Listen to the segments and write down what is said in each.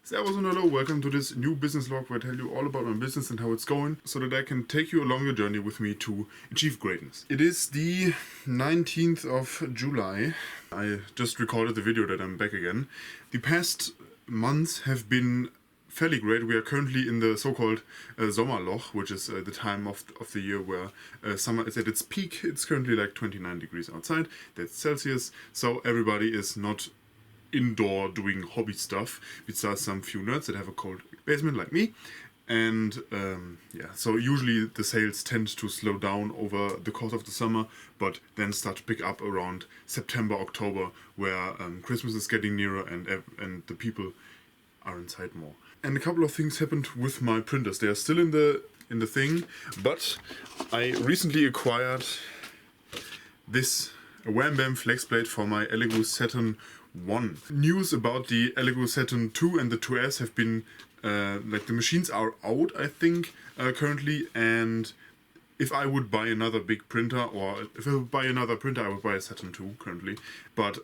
Servus and hello, welcome to this new business log where I tell you all about my business and how it's going so that I can take you along the journey with me to achieve greatness. It is the 19th of July. I just recorded the video that I'm back again. The past months have been fairly great. We are currently in the so-called Sommerloch, which is the time of the year where summer is at its peak. It's currently like 29 degrees outside, that's Celsius, so everybody is not indoor doing hobby stuff, besides some few nerds that have a cold basement like me. And so usually the sales tend to slow down over the course of the summer, but then start to pick up around September, October, where Christmas is getting nearer and the people are inside more. And a couple of things happened with my printers. They are still in the thing, but I recently acquired this Wham Bam flex plate for my Elegoo Saturn 1. News about the Elegoo Saturn 2 and the 2S have been, the machines are out, I think, currently, and if I would buy another big printer, or if I would buy another printer, I would buy a Saturn 2 currently, but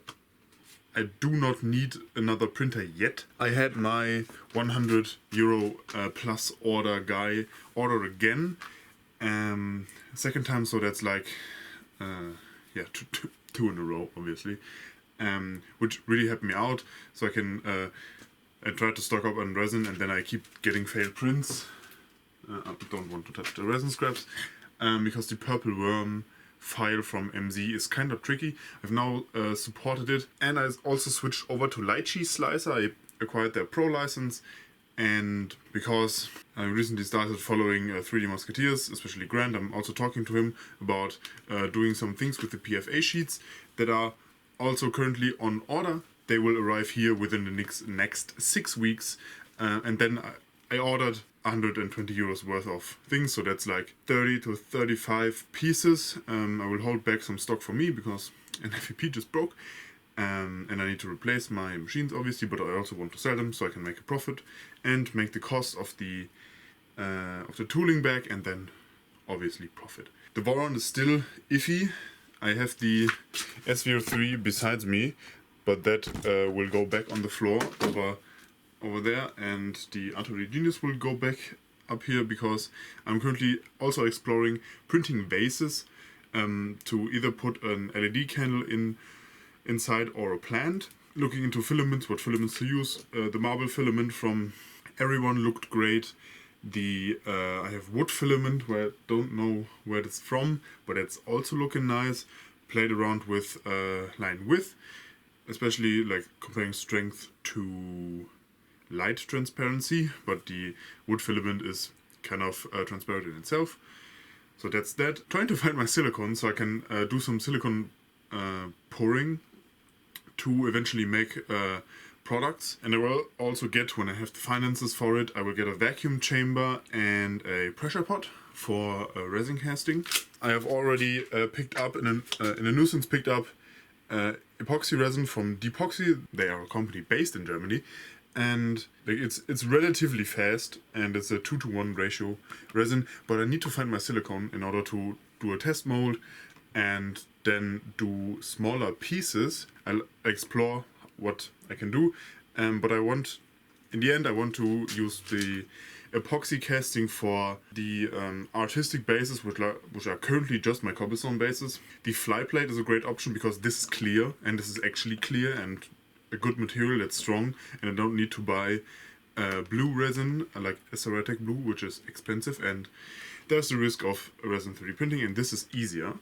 I do not need another printer yet. I had my €100 plus order guy order again, second time, so that's like, two in a row, obviously. Which really helped me out, so I can I tried to stock up on resin, and then I keep getting failed prints. I don't want to touch the resin scraps because the Purple Worm file from MZ is kind of tricky. I've now supported it, and I also switched over to Lychee Slicer. I acquired their Pro license, and because I recently started following 3D Musketeers, especially Grant, I'm also talking to him about doing some things with the PFA sheets that are also currently on order. They will arrive here within the next 6 weeks, and then I ordered €120 worth of things, so that's like 30 to 35 pieces. I will hold back some stock for me because an FEP just broke, and I need to replace my machines obviously, but I also want to sell them so I can make a profit and make the cost of the tooling back, and then obviously profit. The Voron is still iffy. I have the SVO3 besides me, but that will go back on the floor over there, and the Artery Genius will go back up here because I'm currently also exploring printing vases to either put an LED candle inside or a plant. Looking into filaments, what filaments to use. The marble filament from everyone looked great. I have wood filament where I don't know where it's from, but it's also looking nice. Played around with line width, especially like comparing strength to light transparency, but the wood filament is kind of transparent in itself. So that's that. Trying to find my silicone so I can do some silicone pouring to eventually make products, and I will also get, when I have the finances for it, I will get a vacuum chamber and a pressure pot for resin casting. I have already picked up in a nuisance picked up epoxy resin from Depoxy. They are a company based in Germany, and it's relatively fast, and it's a 2-to-1 ratio resin. But I need to find my silicone in order to do a test mold and then do smaller pieces. I'll explore what I can do, but in the end I want to use the epoxy casting for the artistic bases, which are currently just my cobblestone bases. The fly plate is a great option because this is clear, and this is actually clear and a good material that's strong, and I don't need to buy blue resin like Ceratec blue, which is expensive, and there's the risk of resin 3D printing, and this is easier.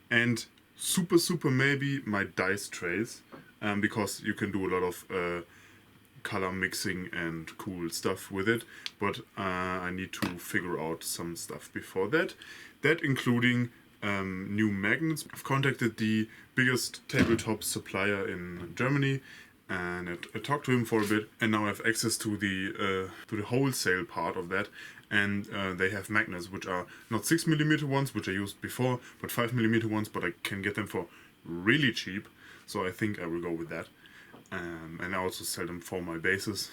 And super maybe my dice trays, because you can do a lot of color mixing and cool stuff with it, but I need to figure out some stuff before that including new magnets. I've contacted the biggest tabletop supplier in Germany, and I talked to him for a bit, and now I have access to the wholesale part of that, and they have magnets which are not 6mm ones, which I used before, but 5mm ones, but I can get them for really cheap, so I think I will go with that. And I also sell them for my bases,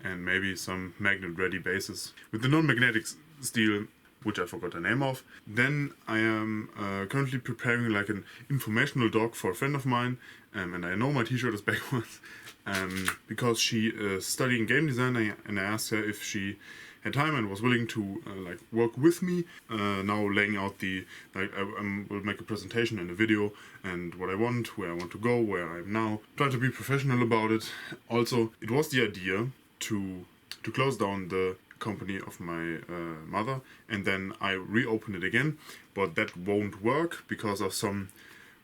and maybe some magnet ready bases. With the non-magnetic steel, which I forgot the name of. Then I am currently preparing like an informational doc for a friend of mine, and I know my t-shirt is backwards, because she is studying game design, and I asked her if she had time and was willing to like work with me. Now laying out the, like I will make a presentation and a video and what I want, where I want to go, where I am now. Try to be professional about it. Also, it was the idea to close down the company of my mother, and then I reopen it again, but that won't work because of some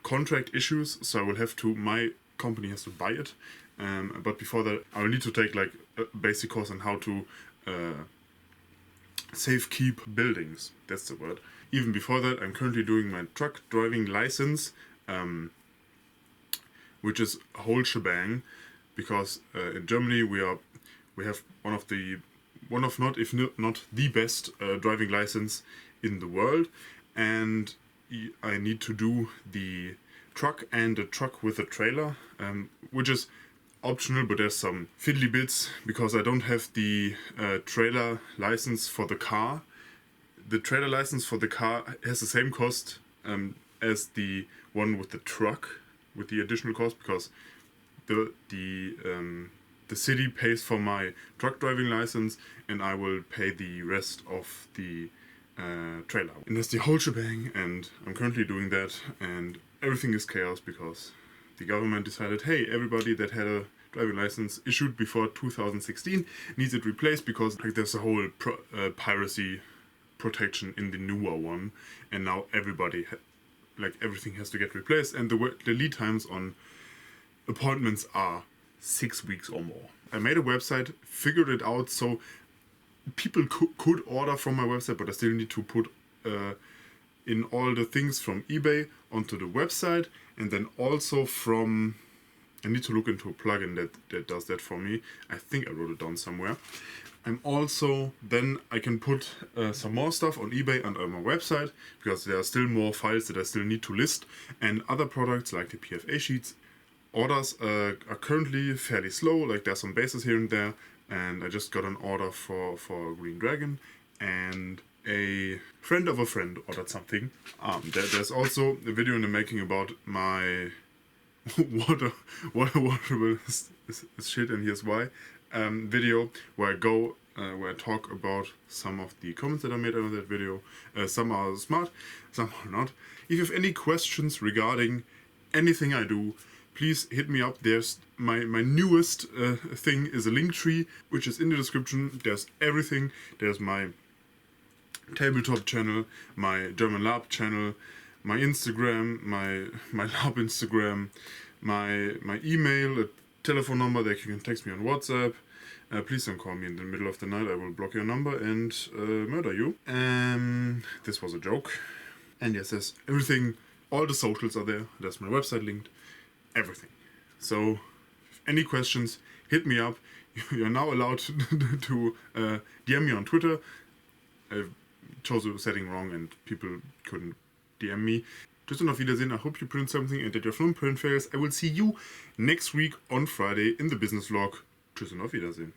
contract issues, so I will have to, my company has to buy it, but before that I will need to take like a basic course on how to safe keep buildings, that's the word. Even before that, I'm currently doing my truck driving license, which is a whole shebang, because in Germany we have one of not, if not the best driving license in the world, and I need to do the truck and a truck with a trailer, which is optional, but there's some fiddly bits because I don't have the trailer license for the car. The trailer license for the car has the same cost as the one with the truck, with the additional cost, because the city pays for my truck driving license and I will pay the rest of the trailer. And that's the whole shebang, and I'm currently doing that, and everything is chaos because the government decided, hey, everybody that had a driving license issued before 2016 needs it replaced because like there's a whole piracy protection in the newer one, and now everybody like everything has to get replaced, and the lead times on appointments are 6 weeks or more. I made a website, figured it out, so people could order from my website, but I still need to put in all the things from eBay onto the website, and then also from, I need to look into a plugin that does that for me. I think I wrote it down somewhere. I'm also, then I can put some more stuff on eBay and on my website, because there are still more files that I still need to list, and other products like the PFA sheets. Orders are currently fairly slow, like there's some bases here and there, and I just got an order for Green Dragon, and a friend of a friend ordered something. There's also a video in the making about my water is shit and here's why video, where I go where I talk about some of the comments that I made on that video. Some are smart, some are not. If you have any questions regarding anything I do, please hit me up. There's my newest thing is a link tree, which is in the description. There's everything. There's my tabletop channel, my German LARP channel, my Instagram, my LARP Instagram, my email, a telephone number that you can text me on WhatsApp. Please don't call me in the middle of the night. I will block your number and murder you. This was a joke. And yes, there's everything. All the socials are there. There's my website linked. Everything. So, if any questions, hit me up. You're now allowed to DM me on Twitter. I chose the setting wrong and people couldn't DM me. Tschüss und auf Wiedersehen. I hope you print something and that your film print fails. I will see you next week on Friday in the business vlog. Tschüss und auf Wiedersehen.